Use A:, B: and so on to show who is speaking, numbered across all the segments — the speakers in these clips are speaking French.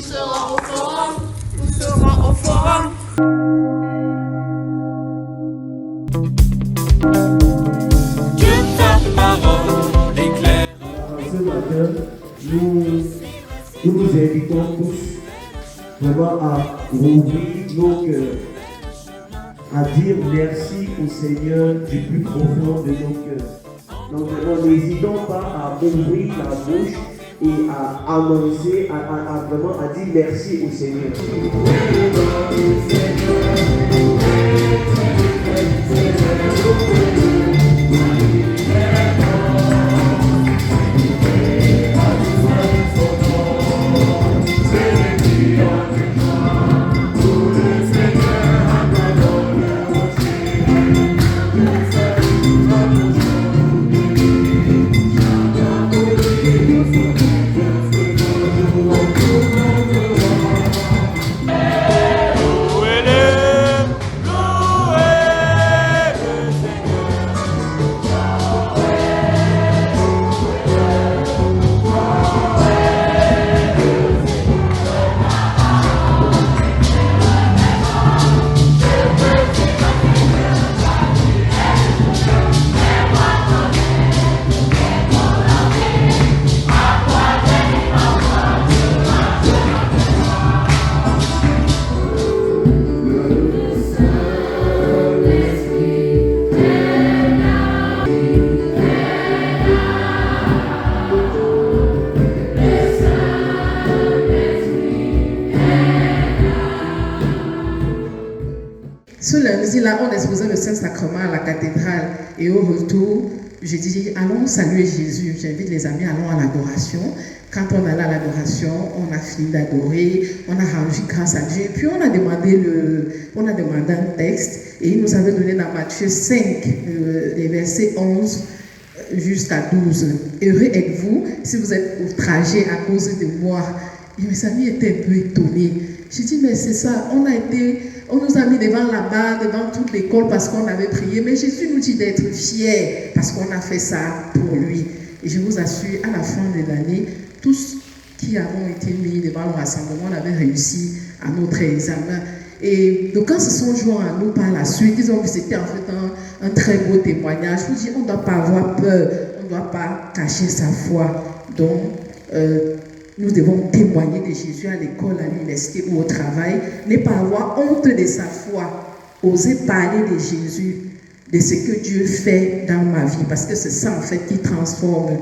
A: sera au forum. Où sera au forum.
B: Que ta parole éclaire.
C: Ce matin, nous vous invitons tous vraiment à rouvrir nos cœurs, à dire merci au Seigneur du plus profond de nos cœurs. Donc vraiment, n'hésitons pas à ouvrir la bouche et à annoncer, à vraiment à dire merci au Seigneur.
D: Ce lundi-là, on exposait le Saint-Sacrement à la cathédrale et au retour, j'ai dit, allons saluer Jésus. J'invite les amis, allons à l'adoration. Quand on allait à l'adoration, on a fini d'adorer, on a rendu grâce à Dieu. Et puis on a demandé un texte et il nous avait donné dans Matthieu 5, les versets 11 jusqu'à 12. Heureux êtes-vous si vous êtes outragés à cause de moi. Et mes amis étaient un peu étonnés. J'ai dit, mais c'est ça, on nous a mis devant la barre, devant toute l'école parce qu'on avait prié. Mais Jésus nous dit d'être fiers parce qu'on a fait ça pour lui. Et je vous assure, à la fin de l'année, tous qui avons été mis devant le rassemblement, on avait réussi à notre examen. Et donc quand se sont joints à nous par la suite, ils ont vu que c'était en fait un très beau témoignage. Je vous dis, on ne doit pas avoir peur, on ne doit pas cacher sa foi. Donc, nous devons témoigner de Jésus à l'école, à l'université ou au travail, ne pas avoir honte de sa foi, oser parler de Jésus, de ce que Dieu fait dans ma vie, parce que c'est ça en fait qui transforme.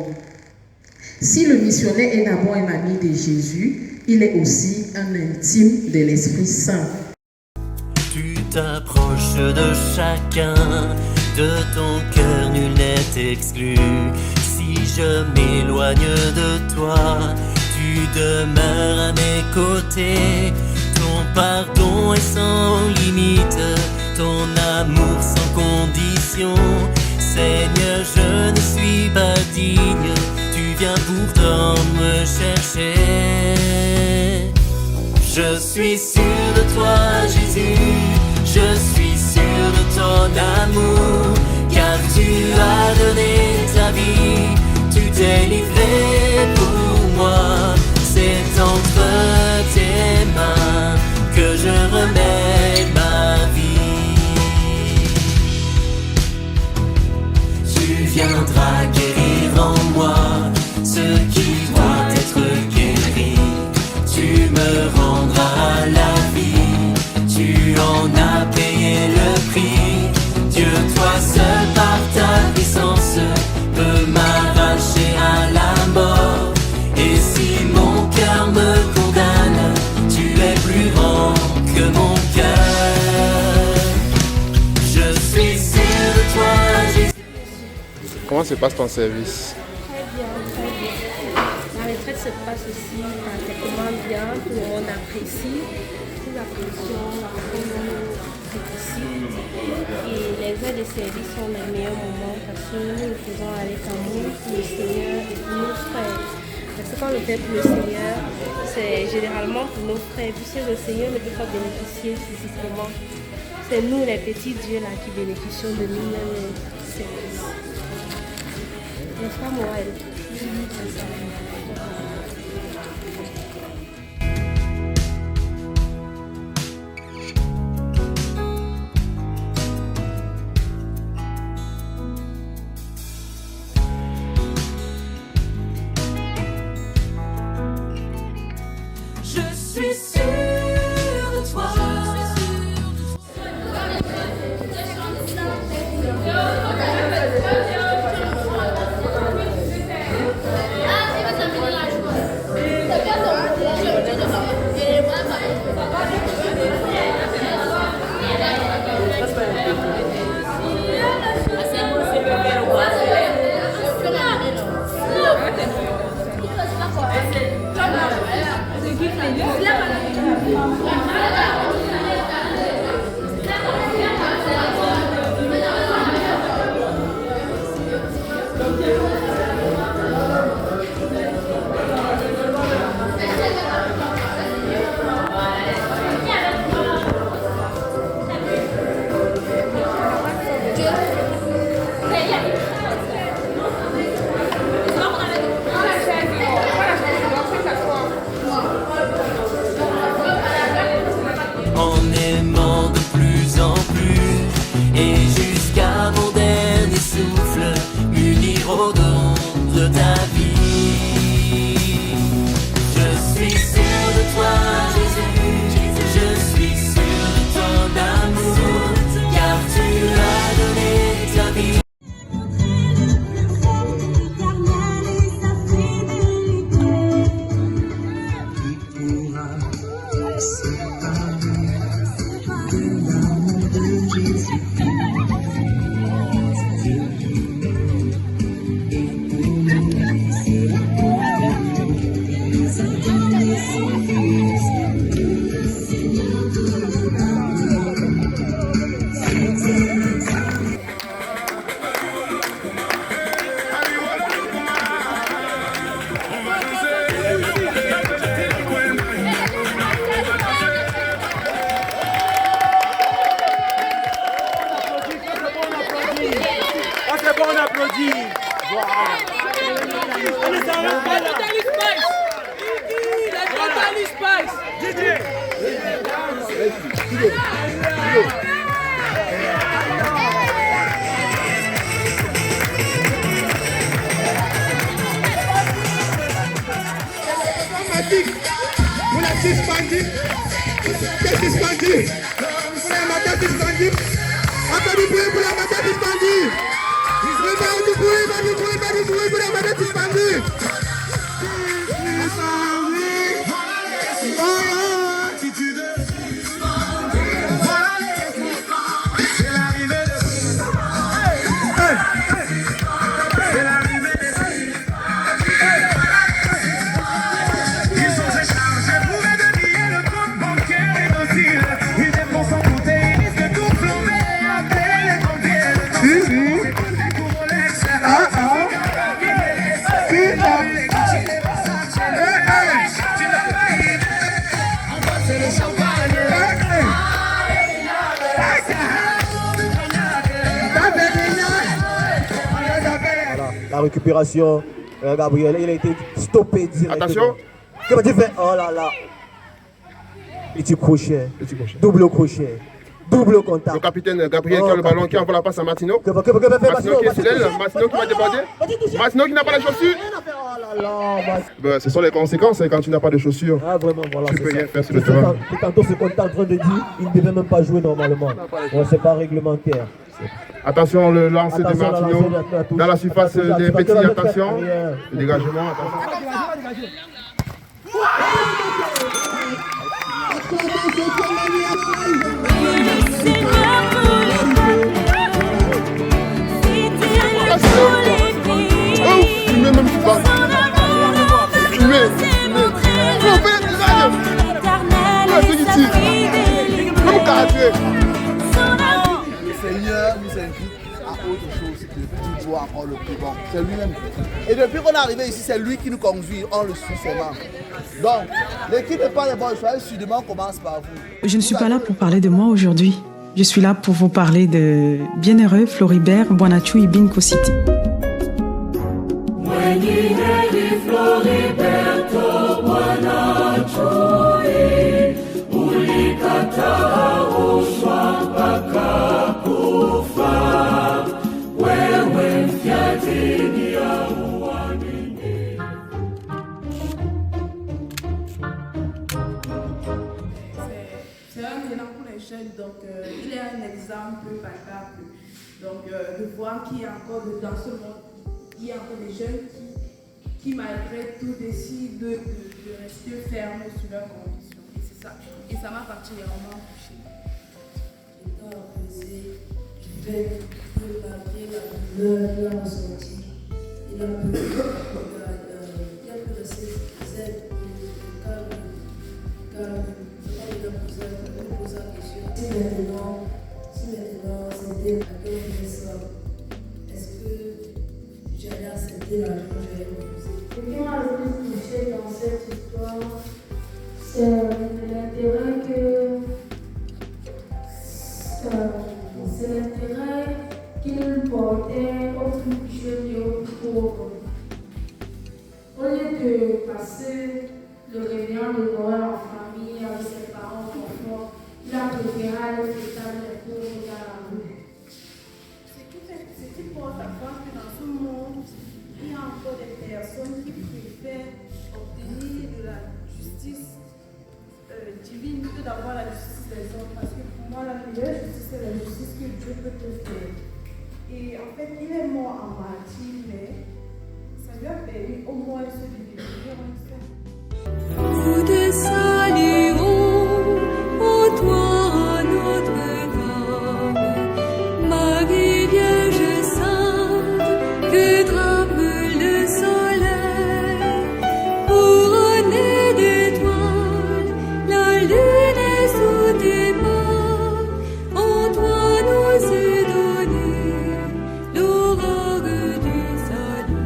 D: Si le missionnaire est d'abord un ami de Jésus, il est aussi un intime de l'Esprit Saint.
B: Tu t'approches de chacun, de ton cœur nul n'est exclu. Si je m'éloigne de toi, tu demeures à mes côtés. Ton pardon est sans limite, ton amour sans condition. Seigneur, je ne suis pas digne, tu viens pourtant me chercher. Je suis sûr de toi, Jésus, je suis sûr de ton amour, car tu as donné ta vie, tu t'es livré pour moi. C'est entre tes mains que je remets ma vie. Tu viendras guérir en moi ce qui doit être guéri. Tu me rendras la vie, tu en as payé le prix. Dieu, toi seul par ta puissance peux m'arracher à la mort. Et si mon cœur me condamne, tu es plus grand que mon cœur. Je suis sûr de toi, Jésus.
E: Comment se passe ton service?
F: Très bien, très bien. La retraite se passe aussi parfaitement bien, tout le monde apprécie. Nous apprécions la communauté ici. Et les heures de service sont les meilleurs moments parce que nous le faisons avec amour pour le Seigneur et pour nos frères. Parce que quand on le fait pour le Seigneur, c'est généralement pour nos frères, puisque le Seigneur ne peut pas bénéficier physiquement. C'est nous les petits dieux là qui bénéficions de nous-mêmes services. N'est-ce pas, Moël?
B: ta vie. Je suis sûr de toi, Jésus, je suis sûr de ton amour, car tu as donné ta vie.
G: On applaudit.
H: Vous l'avez suspendu. Qu'est-ce suspendu? Vous l'avez matin suspendu. Après du bruit pour la matin suspendu. Pas du bruit pour la matin suspendu.
C: La récupération, Gabriel, il a été stoppé directement.
E: Attention.
C: Comment tu fais? Oh là là. Petit crochet. Double crochet. Double contact.
E: Le capitaine Gabriel qui a le ballon, qui envoie la passe à Martino. Martino qui est fidèle, Martino qui va déborder. Martino qui n'a pas les chaussures. Ben, ce sont les conséquences quand tu n'as pas de chaussures.
C: Ah, vraiment, voilà.
E: Tu peux rien faire sur le terrain.
C: Et tantôt, ce qu'on est en train de dire, il ne devait même pas jouer normalement. Bon, c'est pas réglementaire.
E: Attention, le lancer de Martino dans la surface des petits. Attention. Le dégagement, attention. Fumez même pas. Fumez.
I: Le Seigneur nous invite à autre chose que de jouer encore le plus bon. C'est lui-même. Et depuis qu'on est arrivé ici, c'est lui qui nous conduit. On le suit seulement. Donc, l'équipe n'est pas les bons choix. Sûrement commence par vous.
J: Je ne suis pas là pour parler de moi aujourd'hui. Je suis là pour vous parler de Bienheureux Floribert Bwanatchoui Ibn Kossiti.
A: C'est un élan pour les jeunes, donc il est un exemple palpable. Donc de voir qu'il y a encore dans ce monde, il y a encore des jeunes qui malgré tout décident de rester fermes sur leurs convictions. Et c'est ça. Et ça m'a particulièrement touchée.
K: Étant apaisé, je vais regarder la douleur qui a ressenti. Il a pu rester zen, calme. Si maintenant c'était la guerre de ça, est-ce que j'allais accepter l'argent que j'allais refuser? Ce qui m'a le plus touché dans cette histoire, c'est l'intérêt qu'il portait aux plus jeunes et aux plus pauvres. Au lieu de passer le réveillon de Noël en famille avec ses parents conforts, il a préféré aller s'étaler les pauvres dans la rue.
A: Ce qui porte à croire que dans ce monde, il y a encore des personnes qui préfèrent obtenir de la justice divine que d'avoir la justice des hommes. Parce que pour moi, la meilleure justice, c'est la justice que Dieu peut te faire. Et en fait, il est mort en martyr, mais ça lui a permis au moins de se libérer en ça.
L: Nous te saluons, ô toi, Notre-Dame, Marie Vierge Sainte, que drape le soleil, couronnée d'étoiles, la lune est sous tes mains, en toi nous est donnée l'aurore du salut.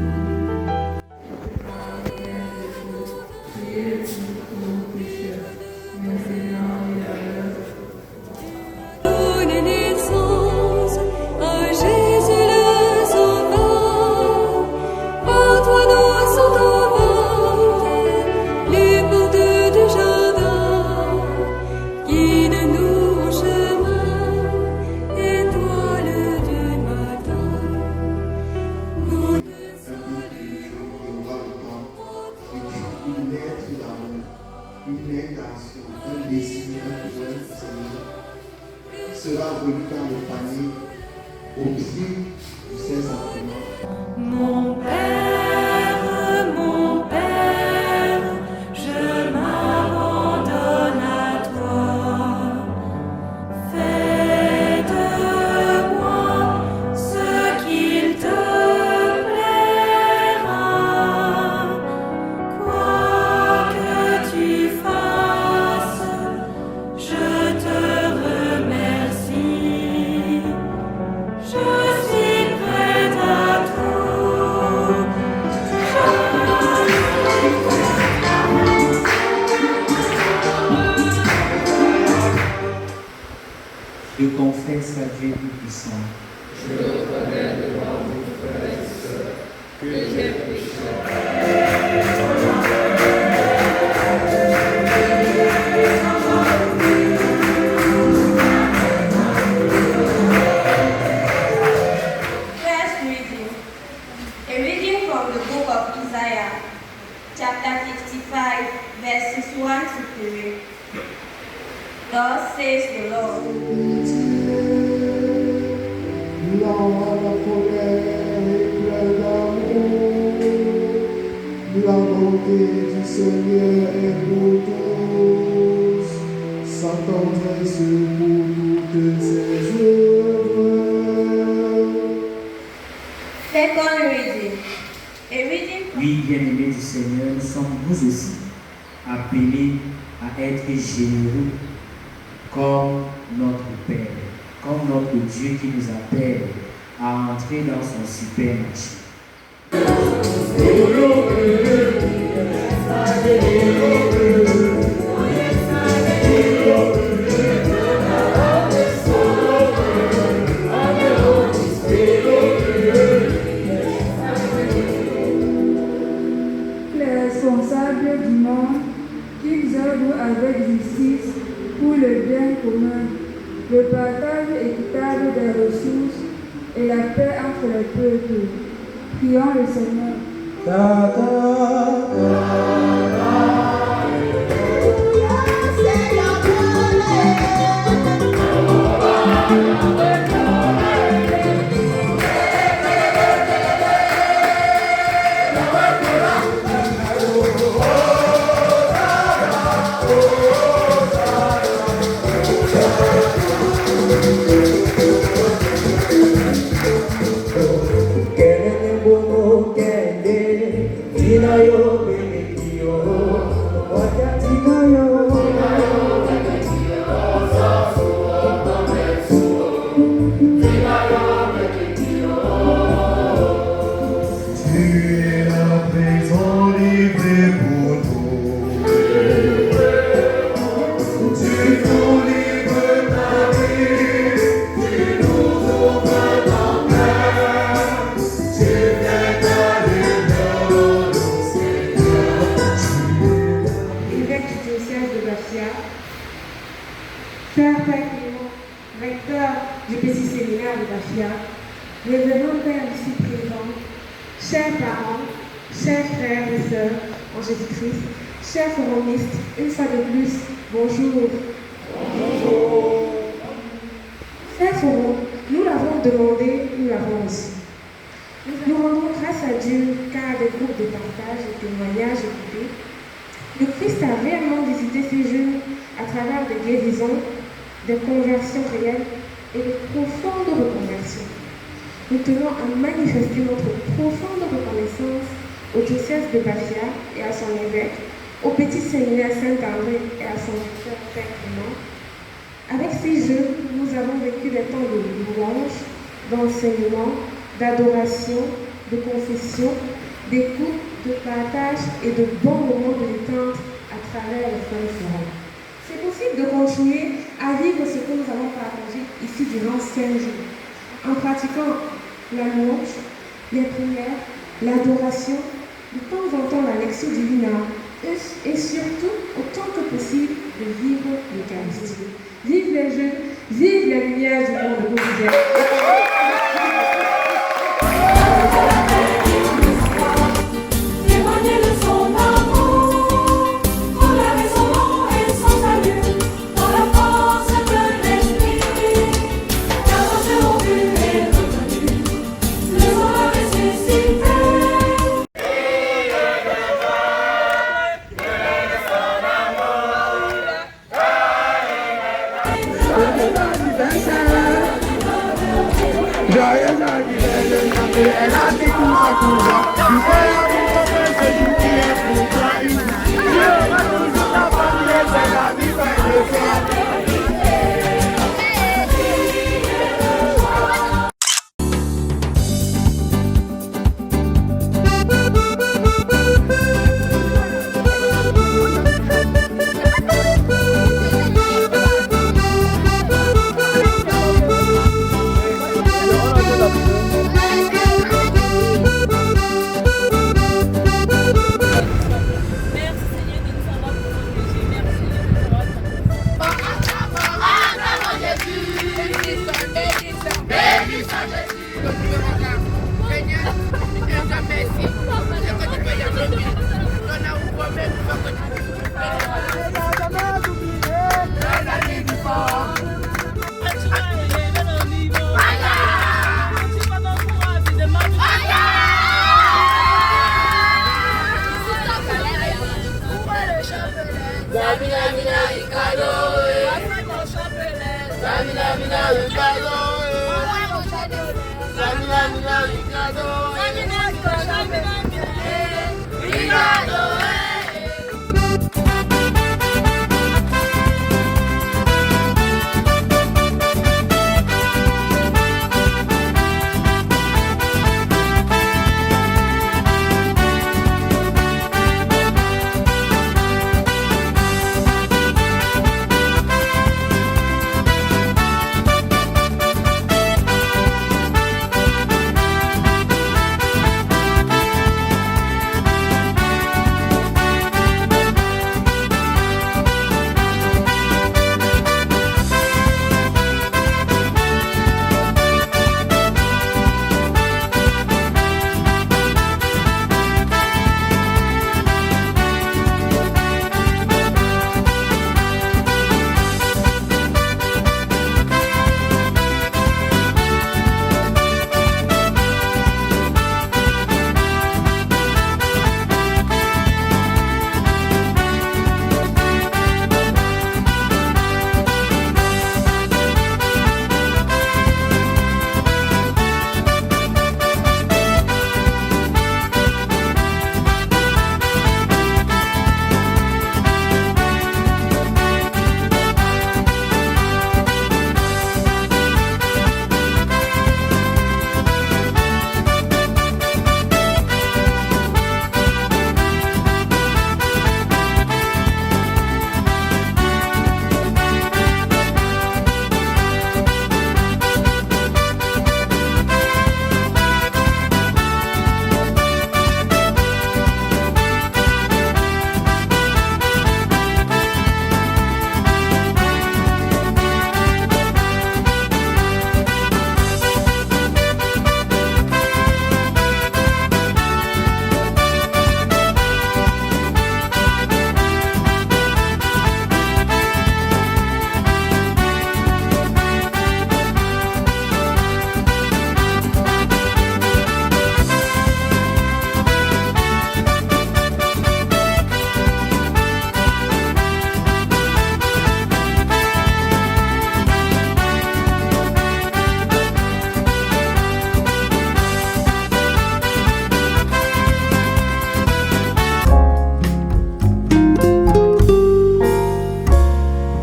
L: Donne naissance à Jésus le Sauveur, par toi nous sommes envolés, les portes du jardin, guide-nous en chemin, étoile du matin. Nous te saluons,
C: une lettre d'amour, une intention, un désir, un besoin du Seigneur sera venu dans le panier au pied du Saint-Sacrement.
L: Mon Père, je m'abandonne à toi. Fais de moi ce qu'il te plaira. Quoi que tu fasses, je te remercie. Je suis prête à tout.
M: Je confesse à Dieu Tout-Puissant.
N: Je reconnais devant vos frères et sœurs que j'ai péché.
O: First reading. A reading from the book of Isaiah, chapter 55, verses 1 to 3. Thus says the Lord.
H: La colère est pleine d'amour, la bonté du Seigneur est pour tous, sa tendresse pour toutes ses œuvres.
O: Second reading. A reading from
M: Oui, bien-aimés du Seigneur, nous sommes vous aussi appelés à être généreux comme notre Père, comme notre Dieu qui nous appelle à entrer dans son supermarché.
K: Les responsables du monde, qu'ils œuvrent avec justice pour le bien commun, le partage équitable des ressources et la paix entre les peuples. Prions le Seigneur.
P: Cher Père Clément, recteur du petit séminaire de Bafia, révérend Père ici présent, chers parents, chers frères et sœurs en Jésus-Christ, chers forumistes, une fois de plus, bonjour. Bonjour. Chers forums, nous l'avons demandé, nous l'avons reçu. Nous rendons grâce à Dieu car des groupes de partage et témoignages écoutés, le Christ a réellement visité ces jeunes à travers des guérisons, des conversions réelles et de profondes reconversions. Nous tenons à manifester notre profonde reconnaissance au diocèse de Bastia et à son évêque, au petit séminaire Saint-André et à son frère Père Clément. Avec ces jeunes, nous avons vécu des temps de louange, d'enseignement, d'adoration, de confession, d'écoute, de partage et de bons moments de détente à travers le forum. C'est possible de continuer à vivre ce que nous avons partagé ici durant 5 jours, en pratiquant la louange, les prières, l'adoration, de temps en temps la lecture divine, et surtout, autant que possible, de vivre l'Eucharistie. Vive les jeunes, vive la lumière du monde où vous êtes.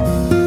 B: Dieu.